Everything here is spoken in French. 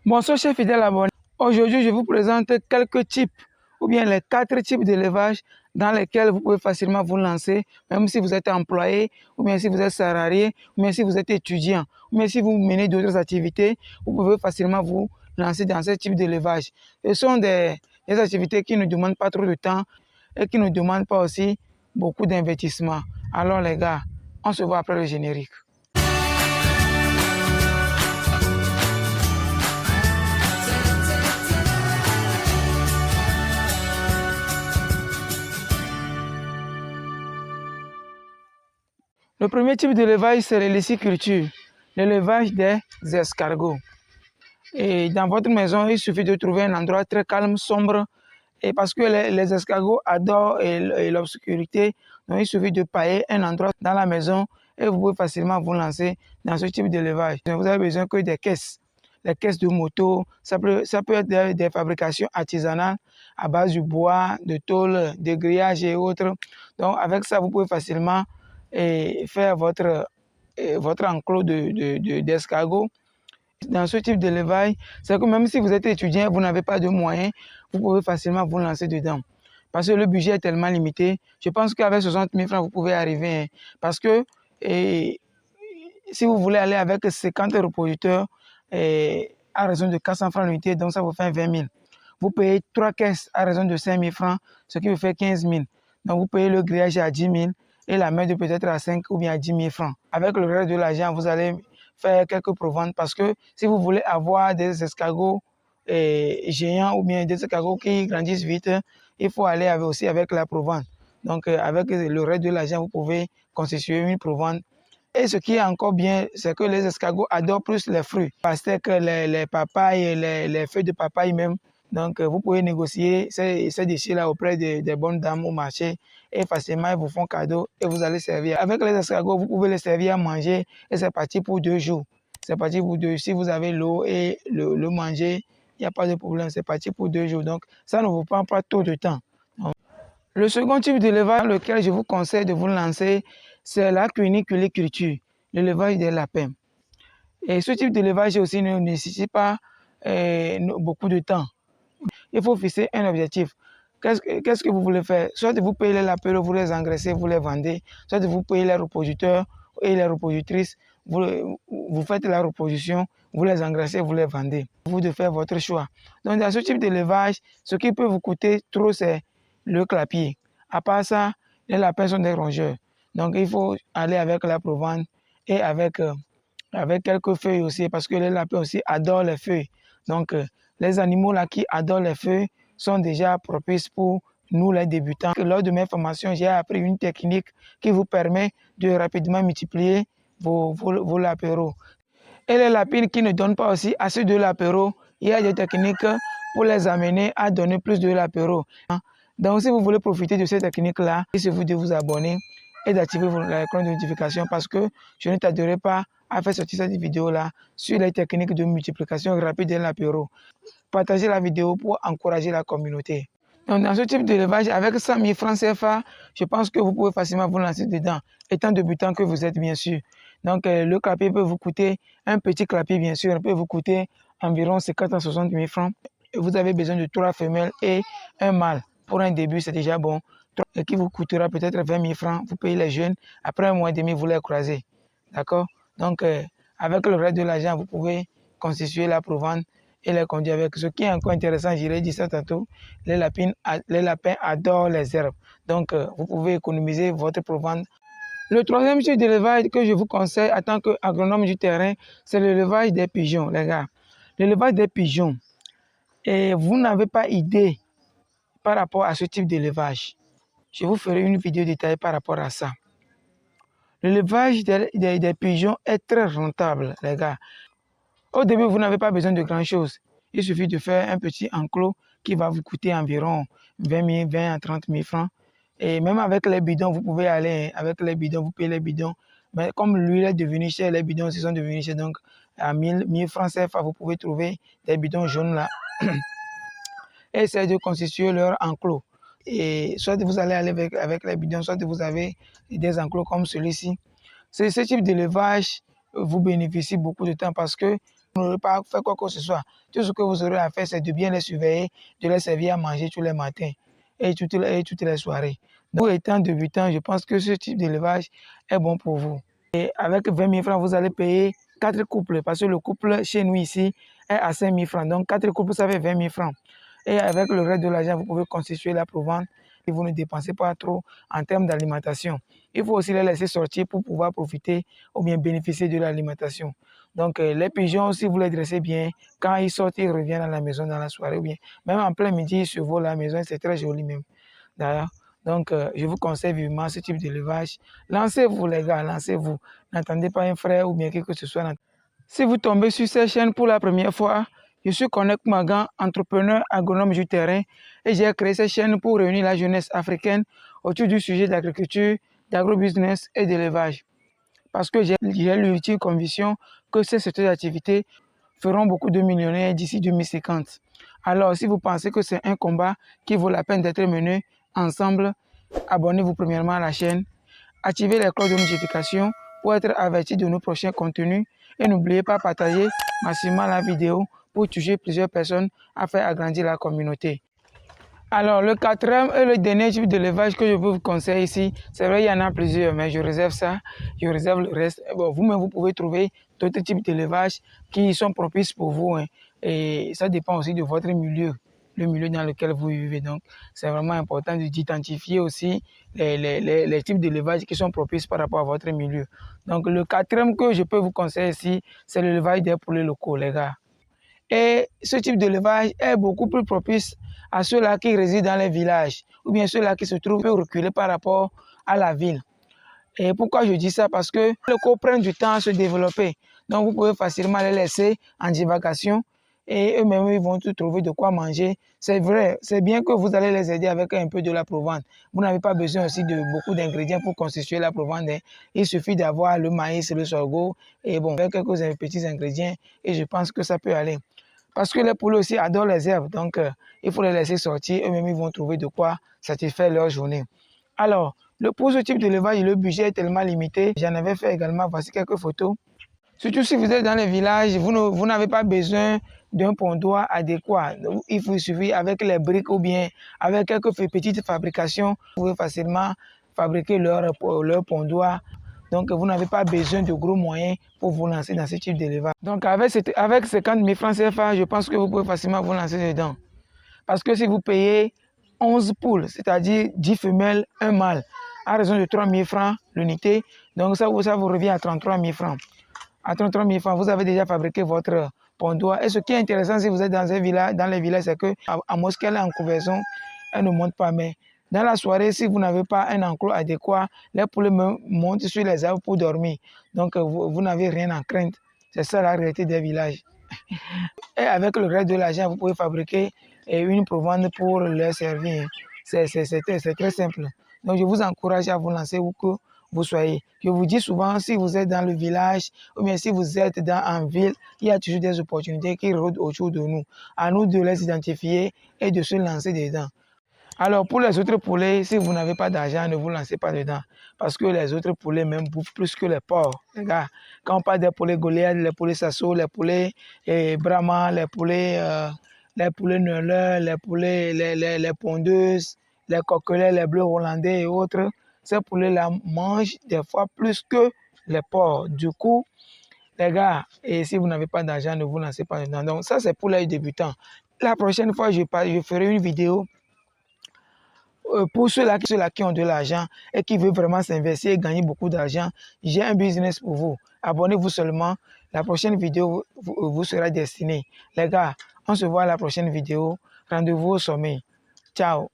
Bonsoir chers fidèles abonnés. Aujourd'hui, je vous présente quelques types ou bien les 4 types d'élevage dans lesquels vous pouvez facilement vous lancer, même si vous êtes employé, ou bien si vous êtes salarié, ou bien si vous êtes étudiant, ou bien si vous menez d'autres activités, vous pouvez facilement vous lancer dans ce type d'élevage. Ce sont des activités qui ne demandent pas trop de temps et qui ne demandent pas aussi beaucoup d'investissement. Alors les gars, on se voit après le générique. Le premier type d'élevage, c'est l'héliciculture, l'élevage des escargots. Et dans votre maison, il suffit de trouver un endroit très calme, sombre, et parce que les escargots adorent l'obscurité, donc il suffit de pailler un endroit dans la maison et vous pouvez facilement vous lancer dans ce type d'élevage. Vous avez besoin que des caisses, les caisses de moto, ça peut être des fabrications artisanales à base du bois, de tôle, de grillage et autres. Donc avec ça, vous pouvez facilement faire votre enclos d'escargots. Dans ce type d'élevage, c'est que même si vous êtes étudiant, vous n'avez pas de moyens, vous pouvez facilement vous lancer dedans. Parce que le budget est tellement limité. Je pense qu'avec 60 000 francs, vous pouvez arriver. Hein, parce que si vous voulez aller avec 50 reproducteurs à raison de 400 francs l'unité, donc ça vous fait 20 000. Vous payez 3 caisses à raison de 5 000 francs, ce qui vous fait 15 000. Donc vous payez le grillage à 10 000 et la main de peut-être à 5 ou bien à 10 000 francs. Avec le reste de l'argent, vous allez faire quelques proventes parce que si vous voulez avoir des escargots géants ou bien des escargots qui grandissent vite, il faut aller aussi avec la provente. Donc avec le reste de l'argent, vous pouvez constituer une provente. Et ce qui est encore bien, c'est que les escargots adorent plus les fruits. Pastèques, les papayes, les feuilles de papaye même. Donc, vous pouvez négocier ces déchets-là auprès des bonnes dames au marché et facilement, ils vous font cadeau et vous allez servir. Avec les escargots, vous pouvez les servir à manger et c'est parti pour 2 jours. C'est parti pour 2 jours. Si vous avez l'eau et le manger, il n'y a pas de problème. C'est parti pour 2 jours. Donc, ça ne vous prend pas trop de temps. Donc, le second type d'élevage dans lequel je vous conseille de vous lancer, c'est la cuniculture, l'élevage des lapins. Et ce type d'élevage aussi ne nécessite pas beaucoup de temps. Il faut fixer un objectif. Qu'est-ce que vous voulez faire? Soit vous payez les lapins, vous les engraissez, vous les vendez. Soit vous payez les reproducteurs et les reproductrices, vous faites la reproduction, vous les engraissez, vous les vendez. Vous devez faire votre choix. Donc dans ce type d'élevage, ce qui peut vous coûter trop, c'est le clapier. À part ça, les lapins sont des rongeurs. Donc il faut aller avec la provence et avec quelques feuilles aussi, parce que les lapins aussi adorent les feuilles. Donc les animaux là qui adorent les feuilles sont déjà propices pour nous les débutants. Lors de mes formations, j'ai appris une technique qui vous permet de rapidement multiplier vos lapéros. Et les lapines qui ne donnent pas aussi assez de lapéros, il y a des techniques pour les amener à donner plus de lapéros. Donc si vous voulez profiter de cette technique-là, il suffit de vous abonner et d'activer la cloche de notification parce que je ne tarderai pas à faire sortir cette vidéo-là sur les techniques de multiplication rapide de l'apéro. Partagez la vidéo pour encourager la communauté. Donc, dans ce type d'élevage, avec 100 000 francs CFA, je pense que vous pouvez facilement vous lancer dedans, étant débutant que vous êtes, bien sûr. Donc, le clapier peut vous coûter, un petit clapier, bien sûr, peut vous coûter environ 50 à 60 000 francs. Vous avez besoin de 3 femelles et un mâle. Pour un début, c'est déjà bon. Qui vous coûtera peut-être 20 000 francs. Vous payez les jeunes. Après un mois et demi, vous les croisez. D'accord? Donc, avec le reste de l'argent, vous pouvez constituer la provence et les conduire avec. Ce qui est encore intéressant, je l'ai dit ça tantôt, les lapins adorent les herbes. Donc, vous pouvez économiser votre provence. Le troisième type d'élevage que je vous conseille en tant qu'agronome du terrain, c'est l'élevage des pigeons, les gars. L'élevage des pigeons. Et vous n'avez pas idée par rapport à ce type d'élevage. Je vous ferai une vidéo détaillée par rapport à ça. L'élevage des pigeons est très rentable, les gars. Au début, vous n'avez pas besoin de grand-chose. Il suffit de faire un petit enclos qui va vous coûter environ 20 à 30 000 francs. Et même avec les bidons, vous pouvez aller avec les bidons, vous payez les bidons. Mais comme l'huile est devenue chère, les bidons aussi sont devenus chers. Donc, à 1000 francs CFA, vous pouvez trouver des bidons jaunes là. Et essayez de constituer leur enclos. Et soit vous allez aller avec les bidons, soit vous avez des enclos comme celui-ci. Ce type d'élevage vous bénéficie beaucoup de temps parce que Vous n'aurez pas fait quoi que ce soit. Tout ce que vous aurez à faire, c'est de bien les surveiller, de les servir à manger tous les matins et toutes les soirées. Donc, étant débutant, je pense que ce type d'élevage est bon pour vous. Et avec 20 000 francs, vous allez payer 4 couples parce que le couple chez nous ici est à 5 000 francs. Donc, 4 couples, ça fait 20 000 francs. Et avec le reste de l'argent, vous pouvez constituer la provente et vous ne dépensez pas trop en termes d'alimentation. Il faut aussi les laisser sortir pour pouvoir profiter ou bien bénéficier de l'alimentation. Donc, les pigeons, si vous les dressez bien, quand ils sortent, ils reviennent à la maison dans la soirée ou bien même en plein midi, ils survolent la maison, c'est très joli même. D'ailleurs, donc, je vous conseille vivement ce type d'élevage. Lancez-vous, les gars, lancez-vous. N'attendez pas un frère ou bien quelque chose que ce soit. Si vous tombez sur cette chaîne pour la première fois, je suis Connect Magan, entrepreneur agronome du terrain, et j'ai créé cette chaîne pour réunir la jeunesse africaine autour du sujet d'agriculture, d'agrobusiness et d'élevage. Parce que j'ai l'ultime conviction que ces secteurs d'activité feront beaucoup de millionnaires d'ici 2050. Alors, si vous pensez que c'est un combat qui vaut la peine d'être mené ensemble, abonnez-vous premièrement à la chaîne, activez les cloches de notification pour être averti de nos prochains contenus et n'oubliez pas de partager massivement la vidéo pour toucher plusieurs personnes afin d'agrandir la communauté. Alors, le quatrième et le dernier type d'élevage que je peux vous conseiller ici, c'est vrai, il y en a plusieurs, mais je réserve ça, je réserve le reste. Bon, vous-même, vous pouvez trouver d'autres types d'élevage qui sont propices pour vous. Hein, et ça dépend aussi de votre milieu, le milieu dans lequel vous vivez. Donc, c'est vraiment important d'identifier aussi les types d'élevage qui sont propices par rapport à votre milieu. Donc, le quatrième que je peux vous conseiller ici, c'est l'élevage des poulets locaux, les gars. Et ce type d'élevage est beaucoup plus propice à ceux-là qui résident dans les villages ou bien ceux-là qui se trouvent reculés par rapport à la ville. Et pourquoi je dis ça? Parce que les locaux prennent du temps à se développer. Donc, vous pouvez facilement les laisser en divagation et eux-mêmes, ils vont tout trouver de quoi manger. C'est vrai, c'est bien que vous allez les aider avec un peu de la provende. Vous n'avez pas besoin aussi de beaucoup d'ingrédients pour constituer la provende. Hein. Il suffit d'avoir le maïs, le sorgho et bon, avec quelques petits ingrédients et je pense que ça peut aller. Parce que les poulets aussi adorent les herbes, donc il faut les laisser sortir, eux-mêmes ils vont trouver de quoi satisfaire leur journée. Alors, pour ce type d'élevage, le budget est tellement limité. J'en avais fait également, voici quelques photos. Surtout si vous êtes dans les villages, vous n'avez pas besoin d'un pondoir adéquat. Il suffit avec les briques ou bien avec quelques petites fabrications, vous pouvez facilement fabriquer leur pondoir. Donc, vous n'avez pas besoin de gros moyens pour vous lancer dans ce type d'élevage. Donc, avec 50 000 francs CFA, je pense que vous pouvez facilement vous lancer dedans. Parce que si vous payez 11 poules, c'est-à-dire 10 femelles, un mâle, à raison de 3 000 francs l'unité, donc ça vous revient à 33 000 francs. À 33 000 francs, vous avez déjà fabriqué votre pondoir. Et ce qui est intéressant si vous êtes dans un village, dans les villages, c'est qu'à mosquée, elle est en couvaison, elle ne monte pas. Mais dans la soirée, si vous n'avez pas un enclos adéquat, les poulets montent sur les arbres pour dormir. Donc, vous n'avez rien à craindre. C'est ça la réalité des villages. Et avec le reste de l'argent, vous pouvez fabriquer une provende pour leur servir. C'est très simple. Donc, je vous encourage à vous lancer où que vous soyez. Je vous dis souvent, si vous êtes dans le village ou bien si vous êtes en ville, il y a toujours des opportunités qui rôdent autour de nous. À nous de les identifier et de se lancer dedans. Alors, pour les autres poulets, si vous n'avez pas d'argent, ne vous lancez pas dedans. Parce que les autres poulets même bouffent plus que les porcs. Les gars, quand on parle des poulets Goliath, les poulets Sasso, les poulets Brahma, les poulets Neuleur, les pondeuses, les coquelets, les bleus hollandais et autres, ces poulets-là mangent des fois plus que les porcs. Du coup, les gars, et si vous n'avez pas d'argent, ne vous lancez pas dedans. Donc, ça, c'est pour les débutants. La prochaine fois, je ferai une vidéo pour ceux-là qui ont de l'argent et qui veulent vraiment s'investir et gagner beaucoup d'argent. J'ai un business pour vous. Abonnez-vous seulement. La prochaine vidéo vous sera destinée. Les gars, on se voit à la prochaine vidéo. Rendez-vous au sommet. Ciao.